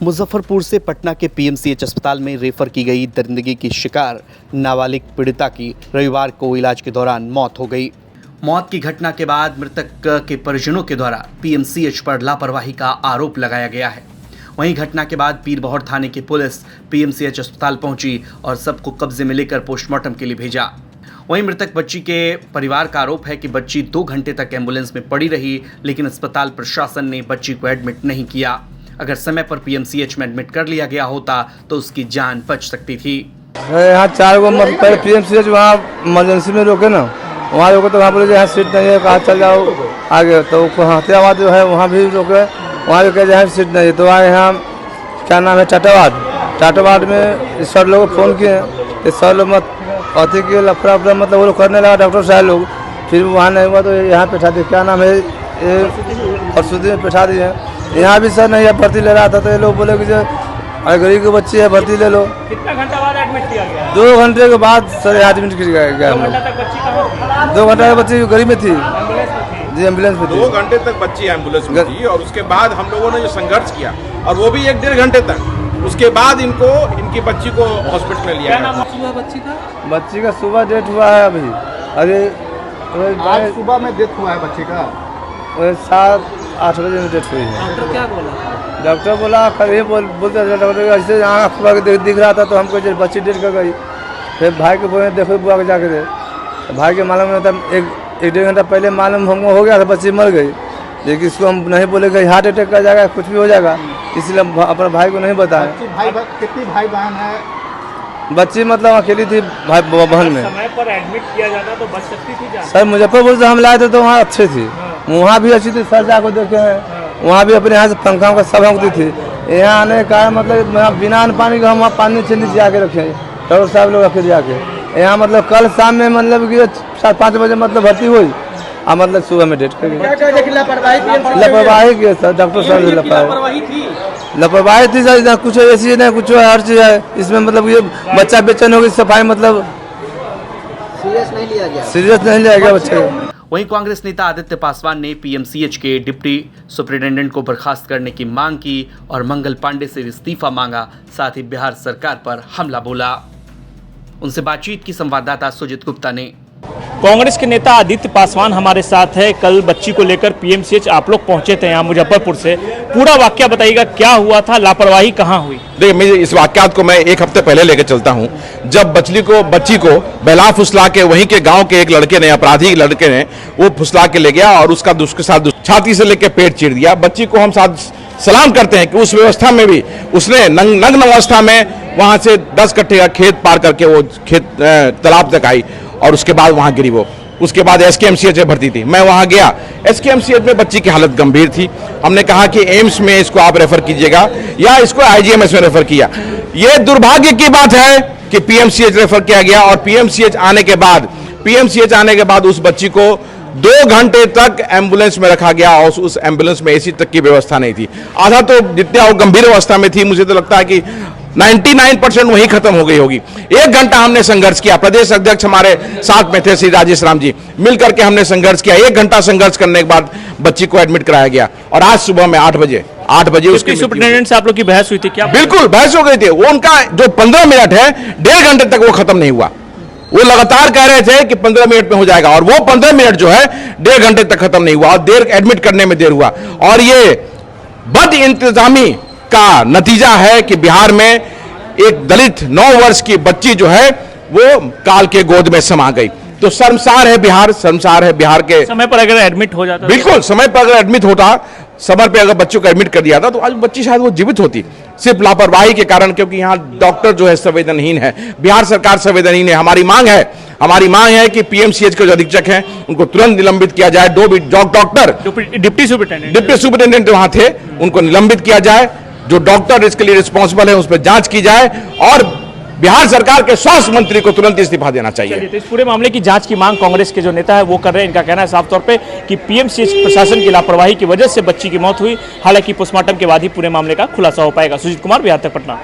मुजफ्फरपुर से पटना के पीएमसीएच अस्पताल में रेफर की गई दरिंदगी की शिकार नाबालिग पीड़िता की रविवार को इलाज के दौरान मौत हो गई। मौत की घटना के बाद मृतक के परिजनों के द्वारा पीएमसीएच पर लापरवाही का आरोप लगाया गया है। वहीं घटना के बाद पीरबहोर थाने की पुलिस पीएमसीएच अस्पताल पहुंची और सबको कब्जे में लेकर पोस्टमार्टम के लिए भेजा। वहीं मृतक बच्ची के परिवार का आरोप है कि बच्ची 2 घंटे तक एम्बुलेंस में पड़ी रही, लेकिन अस्पताल प्रशासन ने बच्ची को एडमिट नहीं किया। अगर समय पर पीएमसीएच में एडमिट कर लिया गया होता तो उसकी जान बच सकती थी। यहाँ 4 गो पहले पीएमसीएच वहाँ इमरजेंसी में रोके ना, वहाँ रोके तो वहाँ बोले यहाँ सीट नहीं है, कहाँ चल जाओ आगे। तो हथियाबाद जो है वहाँ भी रोके, वहाँ भी कहे यहाँ सीट नहीं है। तो आए यहाँ क्या नाम है टाटाबाद में सर लोग फ़ोन किए, सर लोग मत अति के लफड़ा मतलब वो लोग करने लगा डॉक्टर साहब लोग। फिर वहाँ नहीं हुआ तो यहाँ बैठा दिए, क्या नाम है परसुदी में बैठा दिए। यहाँ भी सर नहीं भर्ती ले रहा था तो ये लोग बोले कि जो गरीब की बच्ची है भर्ती ले लो। कितना घंटा बाद एडमिट किया गया? 2 घंटे के बाद सर यहाँ एडमिट किया गया। 2 घंटा तक बच्ची कहाँ थी? 2 घंटा की बच्ची गरीब में थी, एम्बुलेंस में थी। जी एम्बुलेंस में थी। 2 घंटे तक बच्ची एम्बुलेंस में थी और उसके बाद हम लोगों ने जो संघर्ष किया और वो भी 1-1.5 घंटे तक, उसके बाद इनकी बच्ची को हॉस्पिटल में लिया गया। बच्ची का सुबह डेथ हुआ है अभी। अरे आज सुबह में डेथ हुआ है बच्ची का, 7-8 बजे में डेथ हुई है। डॉक्टर क्या बोला? डॉक्टर बोला कल ये बोलते डॉक्टर ऐसे यहाँ सुबह के दिख रहा था तो हमको बच्ची डेथ कर गई। फिर भाई के बोले देखो बुआ के जाके दे, तो भाई के मालूम नहीं था, 1-1.5 घंटा पहले मालूम हमको हो गया था बच्ची मर गई। लेकिन इसको हम नहीं बोले कि हार्ट अटैक का जाएगा, कुछ भी हो जाएगा, इसलिए अपने भाई को नहीं बताया। कितनी भाई बहन है? बच्ची मतलब अकेली थी भाई बहन में। समय पर एडमिट किया जाता तो बच सकती थी जान। सर मुजफ्फरपुर से हम लाए थे तो वहाँ अच्छी थी, वहाँ भी अच्छी थी। सर जाकर देखे हैं वहाँ भी अपने यहाँ से पंखा का सब होती थी। यहाँ आने का मतलब बिना अन्न पानी का हम पानी से नीचे आके रखे डॉक्टर साहब लोग रखे जाके। यहाँ मतलब कल शाम में मतलब कि 4-5 बजे मतलब भर्ती हुई और मतलब सुबह में डेट कर गई। लापरवाही की सर, डॉक्टर साहब लापरवाही थी सर। कुछ ऐसी नहीं, कुछ हर चीज़ है इसमें। मतलब ये बच्चा बेचैन होगी, सफाई मतलब सीरियस नहीं लिया गया बच्चे को। वहीं कांग्रेस नेता आदित्य पासवान ने पीएमसीएच के डिप्टी सुपरिटेंडेंट को बर्खास्त करने की मांग की और मंगल पांडे से इस्तीफा मांगा, साथ ही बिहार सरकार पर हमला बोला। उनसे बातचीत की संवाददाता सुजीत गुप्ता ने। कांग्रेस के नेता आदित्य पासवान हमारे साथ है। कल बच्ची को लेकर पीएमसीएच आप लोग पहुंचे थे यहाँ मुजफ्फरपुर से, पूरा वाकया बताइएगा, क्या हुआ था, लापरवाही कहाँ हुई? देखिए, मैं इस वाकयात को मैं 1 हफ्ते पहले लेकर चलता हूं, जब बच्ची को बहला फुसला के वहीं के गांव के एक लड़के ने, अपराधी लड़के ने वो फुसला के ले गया और उसके साथ छाती से लेकर पेट चीर दिया। बच्ची को हम साथ सलाम करते हैं कि उस व्यवस्था में भी उसने नग्न अवस्था में वहां से 10 कट्ठे का खेत पार करके वो खेत तालाब तक आई और उसके बाद वहां गिरी वो। उसके बाद एसकेएमसीएच में भर्ती थी, मैं वहां गया। एसकेएमसीएच में बच्ची की हालत गंभीर थी। हमने कहा कि एम्स में इसको आप रेफर कीजिएगा या इसको आईजीएमएस में रेफर किया। यह दुर्भाग्य की बात है कि पीएमसीएच रेफर किया गया और पीएमसीएच आने के बाद उस बच्ची को 2 घंटे तक एम्बुलेंस में रखा गया और उस एम्बुलेंस में एसी तक की व्यवस्था नहीं थी। आधा तो जितना वो गंभीर अवस्था में थी, मुझे तो लगता है कि 99% वहीं खत्म हो गई होगी। 1 घंटा हमने संघर्ष किया, प्रदेश अध्यक्ष हमारे साथ में थे श्री राजेश राम जी, मिलकर के हमने संघर्ष किया। 1 घंटा संघर्ष करने के बाद बच्ची को एडमिट कराया गया और आज सुबह में 8 बजे उसकी सुपरिटेंडेंट से आप लोग की बहस हुई थी क्या? बिल्कुल बहस हो गई थी। वो उनका जो 15 मिनट है, 1.5 घंटे तक वो खत्म नहीं हुआ। वो लगातार कह रहे थे कि 15 मिनट में हो जाएगा और वो 15 मिनट जो है 1.5 घंटे तक खत्म नहीं हुआ और एडमिट करने में देर हुआ। और ये बद इंतजामी का नतीजा है कि बिहार में एक दलित 9 वर्ष की बच्ची जो है वो काल के गोद में समा गई। तो शर्मसार है बिहार के। समय पर अगर एडमिट हो जाता, बिल्कुल समय पर अगर एडमिट होता, समय पर अगर बच्चों को एडमिट कर दिया था तो आज बच्ची शायद वो जीवित होती। सिर्फ लापरवाही के कारण, क्योंकि यहाँ डॉक्टर जो है संवेदनहीन है, बिहार सरकार संवेदनहीन है। हमारी मांग है कि पीएमसीएच के जो अधीक्षक हैं उनको तुरंत निलंबित किया जाए। 2 डॉक्टर डिप्टी सुपरिटेंडेंट वहां थे, उनको निलंबित किया जाए। जो डॉक्टर इसके लिए रिस्पॉन्सिबल है उस पर जांच की जाए और बिहार सरकार के स्वास्थ्य मंत्री को तुरंत इस्तीफा देना चाहिए। तो इस पूरे मामले की जांच की मांग कांग्रेस के जो नेता है वो कर रहे हैं। इनका कहना है साफ तौर पे कि पीएमसीएच प्रशासन की लापरवाही की वजह से बच्ची की मौत हुई। हालांकि पोस्टमार्टम के बाद ही पूरे मामले का खुलासा हो पाएगा। सुजीत कुमार, बिहार तक, पटना।